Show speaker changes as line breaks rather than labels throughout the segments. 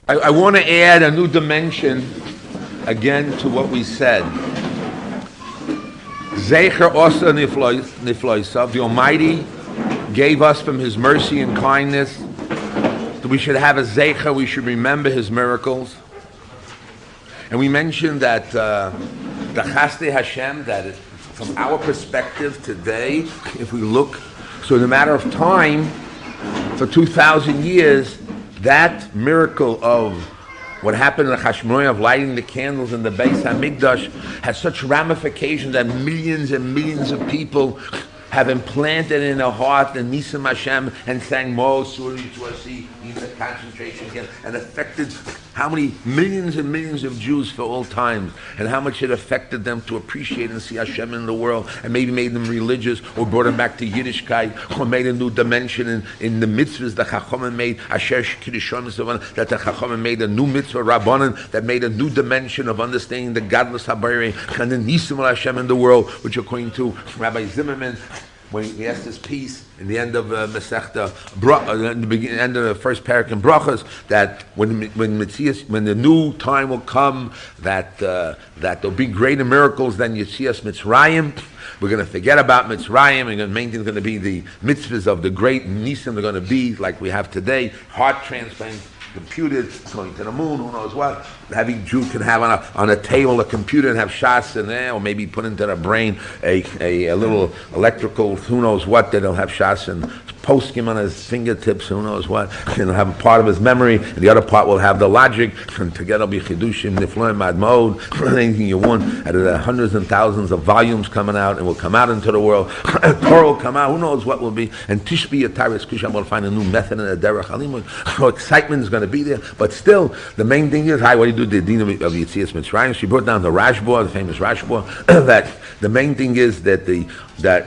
I want to add a new dimension again to what we said. Zecher osa nifloisav. The Almighty gave us from His mercy and kindness that we should have a zecher. We should remember His miracles. And we mentioned that the Chasdei HaShem, that from our perspective today, if we look, so in a matter of time, for 2,000 years, that miracle of what happened in the Hashmonaim of lighting the candles in the Beis HaMikdash has such ramifications that millions and millions of people have implanted in their heart the Nisim Hashem and sang Mo Suri Tuasi in the concentration camp and affected how many millions and millions of Jews for all times, and how much it affected them to appreciate and see Hashem in the world, and maybe made them religious or brought them back to Yiddishkeit or made a new dimension in the mitzvahs the Chachamim made, Asher Kiddushon, that the Chachamim made a new mitzvah Rabbanan that made a new dimension of understanding the godless Habayri and the Nisim Hashem in the world, which according to Rabbi Zimmerman, when he asked this piece in the end of Masechta, in the end of the first parak in Brachas, that when the new time will come, that there'll be greater miracles than Yetzias Mitzrayim. We're going to forget about Mitzrayim, and the main thing is going to be the mitzvahs of the great Nisim. They're going to be like we have today, heart transplants, computed, going to the moon, who knows what. Every Jew can have on a table a computer and have shots in there, or maybe put into the brain a little electrical, who knows what, that he'll have shots and post him on his fingertips, who knows what, and he'll have a part of his memory, and the other part will have the logic, and together will be chidushim, nifloim, admod, anything you want, out of the hundreds and thousands of volumes coming out, and will come out into the world, Torah will come out, who knows what will be, and Tishbi Yataris Kusham will find a new method in the Derech Halimud, so excitement is going to be there, but still, the main thing is, what do you do, the din of Yetzias Mitzrayim? She brought down the Rashba, the famous Rashba, that the main thing is that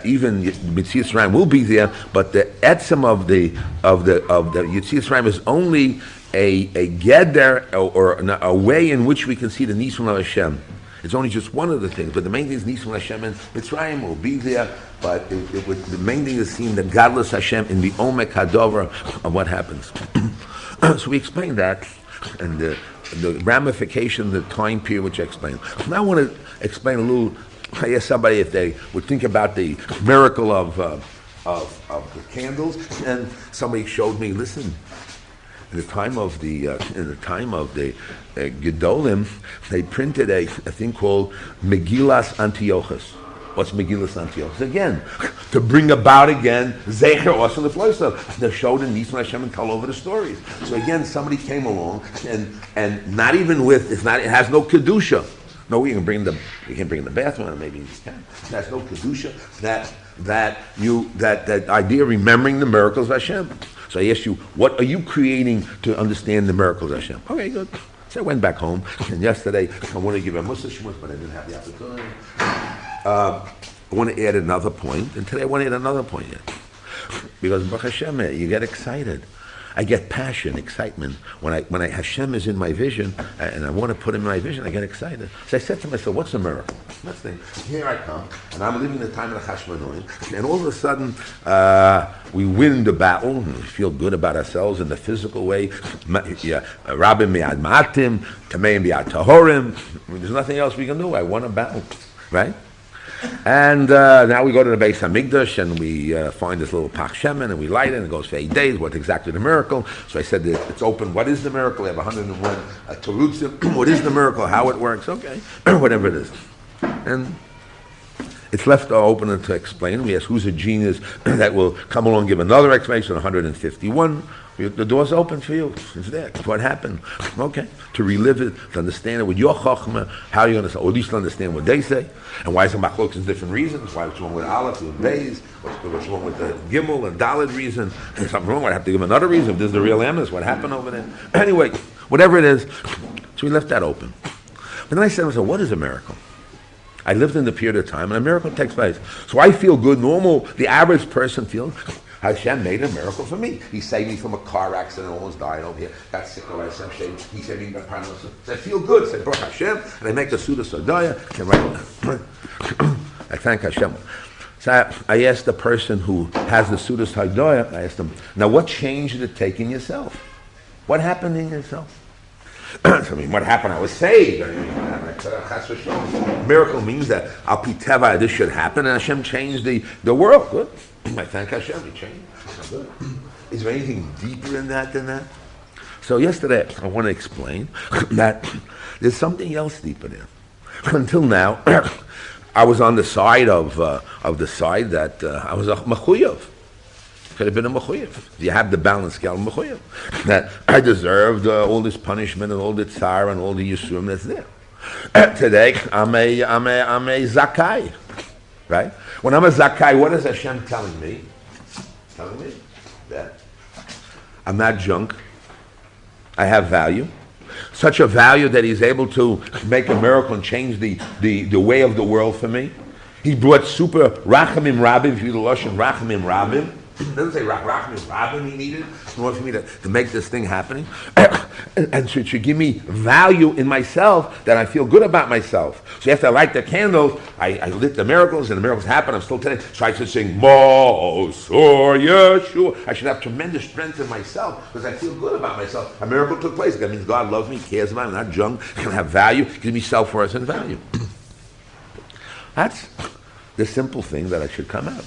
even Yetzias Mitzrayim will be there, but the etzem of the Yetzias Mitzrayim is only a geder or a way in which we can see the Nisim of Hashem. It's only just one of the things, but the main thing is Nisim Hashem, and Mitzrayim will be there, but the main thing is seeing the godless Hashem in the Omek Hadover of what happens. So we explained that, and the ramification, the time period which I explained. Now I want to explain a little. I asked somebody if they would think about the miracle of the candles, and somebody showed me. Listen, in the time of the Gedolim, they printed a thing called Megillas Antiochus. What's Megillas Antiochus? Again, to bring about again Zecher Osa Lefloisav. They're showed in Nisim Hashem and tell over the stories. So again, somebody came along and not even with it has no kedusha. No, we can bring the bathroom, and maybe you can. It has no kedusha. That idea of remembering the miracles of Hashem. So I asked you, what are you creating to understand the miracles of Hashem? Okay, good. So I went back home, and yesterday I wanted to give a Mussar shmuz, but I didn't have the opportunity. I want to add another point, and today I want to add another point yet. Because Baruch Hashem, you get excited. I get passion, excitement. When Hashem is in my vision, and I want to put him in my vision, I get excited. So I said to myself, what's a miracle? That's the thing. Here I come, and I'm living the time of the Hashmonaim, and all of a sudden, we win the battle, and we feel good about ourselves in the physical way. Rabbi mi'ad ma'atim, tameim bi'ad tahorim. There's nothing else we can do. I won a battle, right? And now we go to the Beis HaMikdash, and we find this little Pach Shemen, and we light it, and it goes for 8 days. What's exactly the miracle? So I said that it's open. What is the miracle? We have 101 terutzim. What is the miracle? How it works? Okay, whatever it is. And it's left open to explain. We ask who's a genius that will come along and give another explanation, 151. The door's open for you. It's there. It's what happened. Okay. To relive it, to understand it with your chachma, how you're going to, or at least understand what they say, and why some machlokes is different reasons. What's wrong with Aleph and Beis? What's wrong with the Gimel and Daled reason? There's something wrong. I have to give another reason. If this is the real emes, what happened over there? Anyway, whatever it is, so we left that open. But then I said to myself, what is a miracle? I lived in the period of time, and a miracle takes place. So I feel good. The average person feels, Hashem made a miracle for me. He saved me from a car accident, almost died over here. Got sick of Hashem. He saved me from paranoia. So I feel good. So I brought Hashem, and I make a Suda Sodaya. I thank Hashem. So I asked the person who has the Suda Sodaya, I asked him, now what change did it take in yourself? What happened in yourself? I mean, what happened? I was saved. Miracle means that al pi teva this should happen, and Hashem changed the world. Good. I thank Hashem. He changed. Good. Is there anything deeper in that than that? So yesterday, I want to explain that there's something else deeper there. Until now, I was on the side of that I was a mechuyev. Could have been a mechuyev. You have the balance scale mechuyev. That I deserved all this punishment and all the tsar and all the yisurim that's there. Today, I'm a zakai, right? When I'm a zakai, what is Hashem telling me? Telling me that I'm not junk. I have value. Such a value that he's able to make a miracle and change the way of the world for me. He brought super rachamim rabim, if you do Lashon rachamim rabim. It doesn't say rachamim rabim he needed in order for me to make this thing happening. And so it should give me value in myself that I feel good about myself. So after I light the candles, I lit the miracles and the miracles happen. I'm still today. So I should sing Mussar, Yeshiva. I should have tremendous strength in myself because I feel good about myself. A miracle took place. That means God loves me, cares about me, I'm not junk, I have value, gives me self-worth and value. That's the simple thing that I should come out.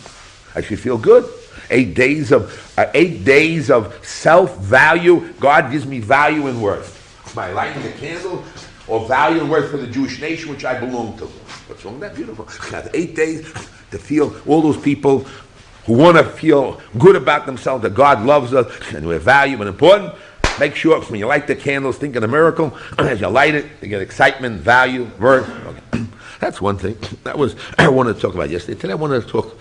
I should feel good. 8 days of self-value. God gives me value and worth by lighting the candle, or value and worth for the Jewish nation which I belong to. What's wrong with that? Beautiful. 8 days to feel all those people who want to feel good about themselves, that God loves us and we're valuable and important. Make sure when you light the candles, think of the miracle. As you light it, you get excitement, value, worth. Okay. That's one thing. That was I wanted to talk about yesterday. Today I wanted to talk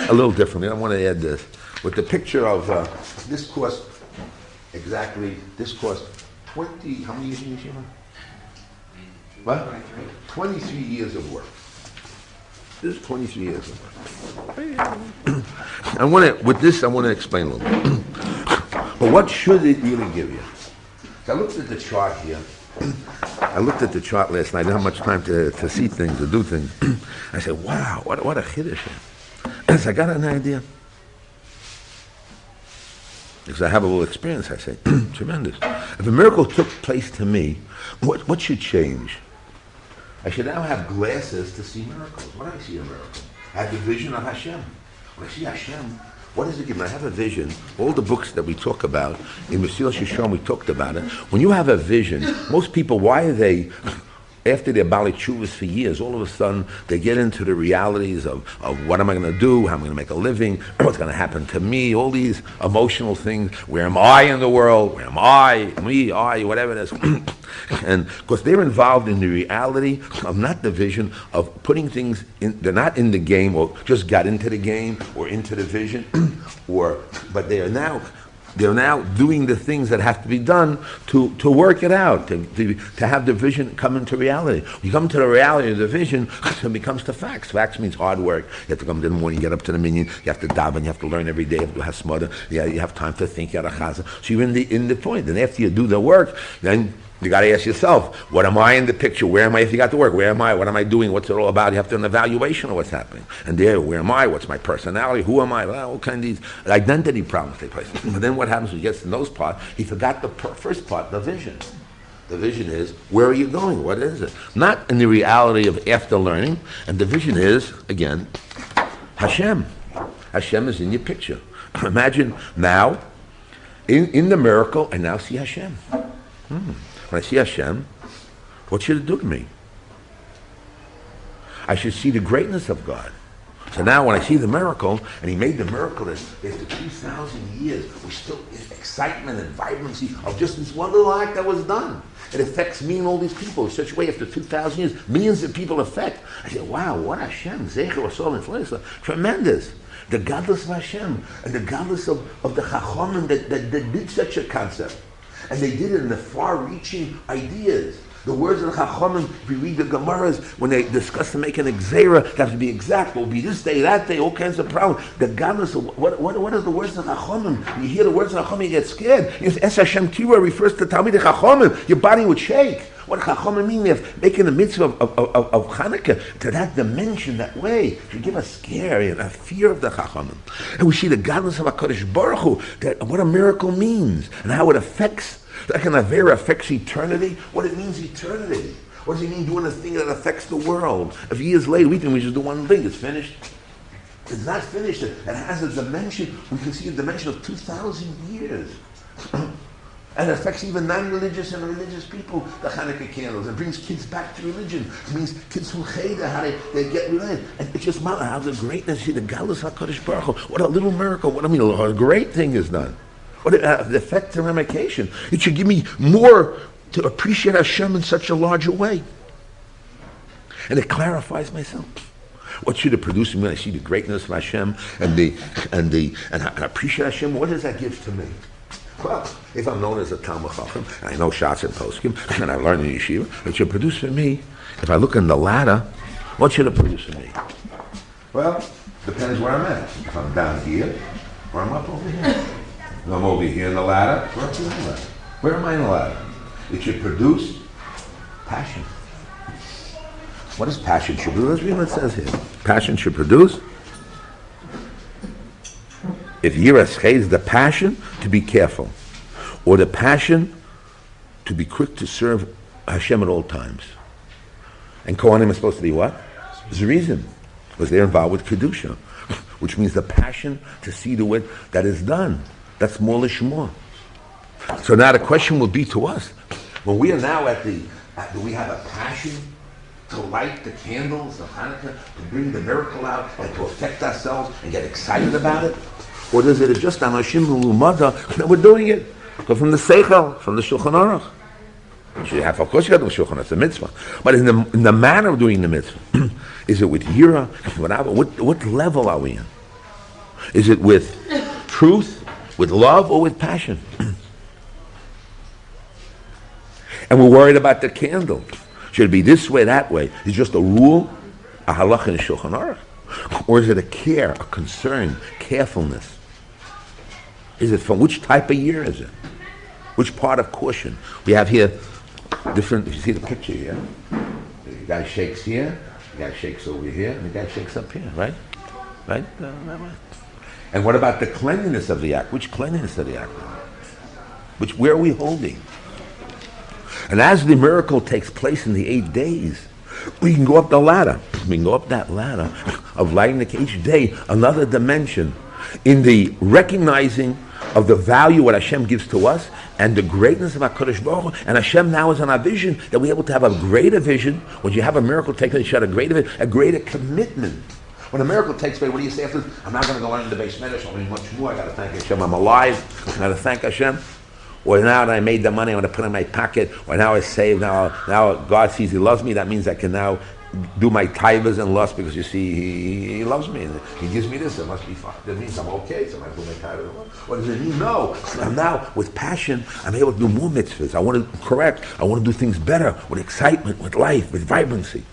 a little differently. I want to add this. With the picture of this cost 20, how many years in Yeshiva? What? 23 years of work. This is 23 years of work. I want to explain a little bit. But what should it really give you? So I looked at the chart here. I looked at the chart last night. I didn't have much time to see things, to do things. I said, wow, what a chiddush. So I got an idea. Because I have a little experience, I say, tremendous. If a miracle took place to me, what should change? I should now have glasses to see miracles. When I see a miracle, I have the vision of HaShem. When I see HaShem, what does it give me? I have a vision. All the books that we talk about, in Mussar Shishon we talked about it. When you have a vision, most people, why are they, after they're Bali Tshuvas for years, all of a sudden they get into the realities of what am I going to do, how am I going to make a living, what's going to happen to me, all these emotional things, where am I in the world, where am I, me, I, whatever it is. And because they're involved in the reality of not the vision of putting things in, they're not in the game or just got into the game or into the vision, but they are now doing the things that have to be done to work it out, to have the vision come into reality. You come to the reality of the vision, it becomes to facts. Facts means hard work. You have to come in the morning, get up to the minyan, you have to daven, you have to learn every day, you have to have smother, you have time to think, you have a chazah. So you're in the point. And after you do the work, then you got to ask yourself, what am I in the picture? Where am I if you got to work? Where am I? What am I doing? What's it all about? You have to do an evaluation of what's happening. And there, where am I? What's my personality? Who am I? Well, all kinds of these identity problems take place. But then what happens when he gets to those parts? He forgot the first part, the vision. The vision is, where are you going? What is it? Not in the reality of after learning. And the vision is, again, HaShem. HaShem is in your picture. Imagine now, in the miracle, I now see HaShem. When I see HaShem, what should it do to me? I should see the greatness of God. So now when I see the miracle, and he made the miracle that after 2,000 years, we're still in excitement and vibrancy of just this one little act that was done. It affects me and all these people in such a way after 2,000 years, millions of people affect. I say, wow, what HaShem, Zecher Osol and Fleisah, tremendous. The godless of HaShem, and the godless of the Chachomim that did such a concept. And they did it in the far-reaching ideas. The words of the Chachomim, if you read the Gemaras, when they discuss to make an Xera, they have to be exact. It will be this day, that day, all kinds of problems. The godless of, what are the words of the Chachomim? You hear the words of the Chachomim, you get scared. Es Hashem Tirah refers to Talmid Chachomim. Your body would shake. What Chachomim mean? If making the mitzvah of Hanukkah to that dimension, that way, should give us scare and a fear of the Chachomim. And we see the godless of HaKadosh Baruch Hu, that what a miracle means, and how it affects Like an Avera affects eternity. What it means eternity? What does it mean doing a thing that affects the world? If years later we think we just do one thing, it's finished. It's not finished. It has a dimension. We can see a dimension of 2,000 years. And it affects even non-religious and religious people, the Hanukkah candles. It brings kids back to religion. It means kids from Cheder, how they get related. And it's just how the greatness here, the Galus HaKadosh Baruch Hu, what a little miracle, what a great thing is done. What the effect and ramification. It should give me more to appreciate HaShem in such a larger way. And it clarifies myself. What should it produce me when I see the greatness of HaShem and I appreciate HaShem? What does that give to me? Well, if I'm known as a Talmud Chacham, and I know Shots and Poskim, and I learned in Yeshiva, it should produce for me, if I look in the ladder, what should it produce for me? Well, depends where I'm at. If I'm down here, or I'm up over here. If I'm over here in the ladder, or up here in the ladder. Where am I in the ladder? It should produce passion. What does passion should produce? Let's read what it says here. Passion should produce. If Yiras Chay is the passion to be careful, or the passion to be quick to serve Hashem at all times. And Kohanim is supposed to be what? There's a reason. Because they're involved with Kedusha, which means the passion to see to it that is done. That's more lishma. So now the question will be to us, when we are now do we have a passion to light the candles of Hanukkah, to bring the miracle out, and to affect ourselves and get excited about it? Or is it just on Hashim Lumada that we're doing it? Go from the Seichel, from the Shulchan Aruch. Of course you got the Shulchan, it's a mitzvah. But in the manner of doing the mitzvah, is it with Yira? What level are we in? Is it with truth, with love, or with passion? And we're worried about the candle. Should it be this way, that way? Is it just a rule, a halach in Shulchan Aruch? Or is it a care, a concern, carefulness? Is it from which type of year is it? Which part of caution? We have here different, you see the picture here? The guy shakes here, the guy shakes over here, and the guy shakes up here, right? Right? And what about the cleanliness of the act? Which cleanliness of the act? Where are we holding? And as the miracle takes place in the 8 days, we can go up the ladder. We can go up that ladder of lighting each day, another dimension in the recognizing of the value what Hashem gives to us and the greatness of HaKadosh Baruch Hu. And Hashem now is on our vision that we're able to have a greater vision. When you have a miracle take place, you have a greater commitment. When a miracle takes place, what do you say after this? I'm not going to go learn the base medrash. I'll learn much more. I got to thank Hashem. I'm alive. I got to thank Hashem. Or now that I made the money, I want to put it in my pocket. Or now I saved. Now God sees He loves me. That means I can now do my taivas and lust because you see He loves me. And He gives me this. It must be fine. That means I'm okay. So I do my taivas and lust. What does it mean? No. I'm now with passion. I'm able to do more mitzvahs. I want to correct. I want to do things better with excitement, with life, with vibrancy.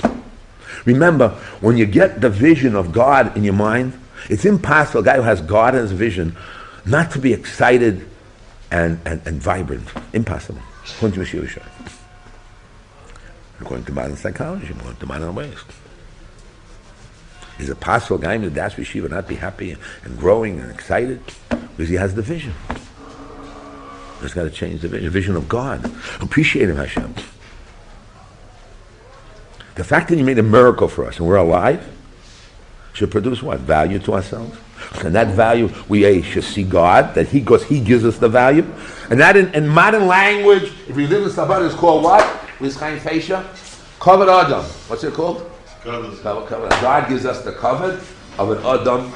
Remember, when you get the vision of God in your mind, it's impossible. A guy who has God as a vision, not to be excited and vibrant. Impossible. According to Shiur. According to modern psychology, according to modern ways. Is it possible a guy in the Diaspora Yeshiva not be happy and growing and excited? Because he has the vision. He's got to change the vision of God. Appreciating Hashem. The fact that He made a miracle for us and we're alive should produce what? Value to ourselves. And that value, we should see God, that He gives us the value. And that in modern language, if we live in Sabbath, it's called what? Covered Adam. What's it called? Covered. God gives us the covered of an Adam,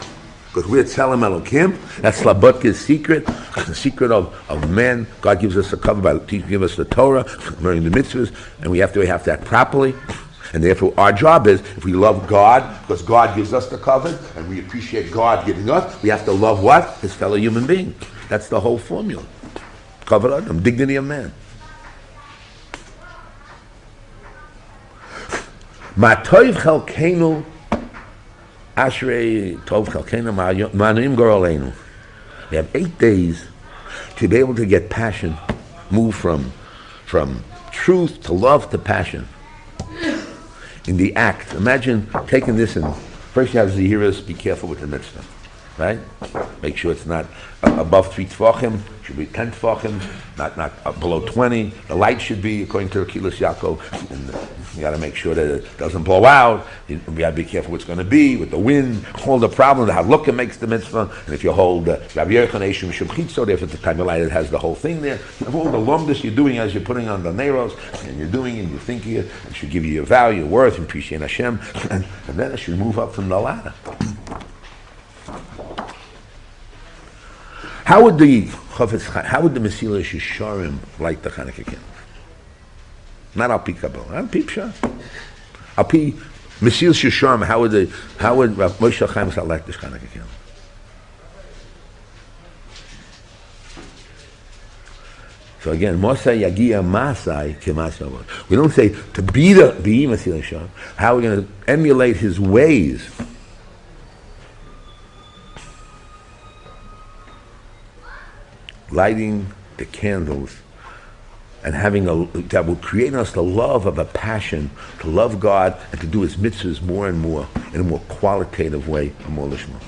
because we're Tzelem Elokim. That's Slabotka's secret, the secret of man. God gives us the cover by giving us the Torah, learning the mitzvahs, and we have to act properly. And therefore, our job is, if we love God, because God gives us the covenant, and we appreciate God giving us, we have to love what? His fellow human being. That's the whole formula. Covered Adam, dignity of man. Ma tov chelkeinu ashrei tov chelkeinu ma'anim goraleinu. We have 8 days to be able to get passion, move from truth to love to passion. In the act. Imagine taking this and first you have Zehiras, be careful with the mitzvah. right? Make sure it's not above 3 tefachim. Should be 10 tefachim, not below 20. The light should be according to Kilas Yaakov. And you got to make sure that it doesn't blow out. You got to be careful what's going to be with the wind. All the problem. The halukah makes the mitzvah. And if you hold Rabbi Yerchan Eishim Shemchitzo, therefore the time you light it has the whole thing there. You have all the lomdus you're doing as you're putting on the neiros, and you're doing it, and you're thinking it. It should give you your value, your worth, and appreciate Hashem, and then it should move up from the ladder. How would the Mesilas Yesharim light the Hanukkah candles? Not al pi Kabbalah, al pi Pshat. Al pi Mesilas Yesharim, how would Moshe Chaim light this Hanukkah candle? So again, Mosai Yagia Masai Kemasavot. We don't say to be Mesilas Yesharim. How are we going to emulate his ways? Lighting the candles and that will create in us the love of a passion to love God and to do His mitzvahs more and more in a more qualitative way, more lishma,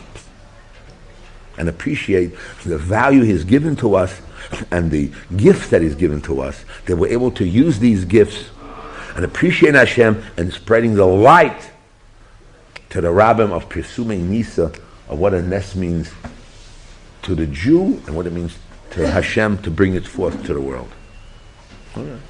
and appreciate the value He's given to us and the gifts that He's given to us. That we're able to use these gifts and appreciate Hashem and spreading the light to the rabbim of Pirsumei Nisa of what a nes means to the Jew and what it means to Hashem to bring it forth to the world. All right.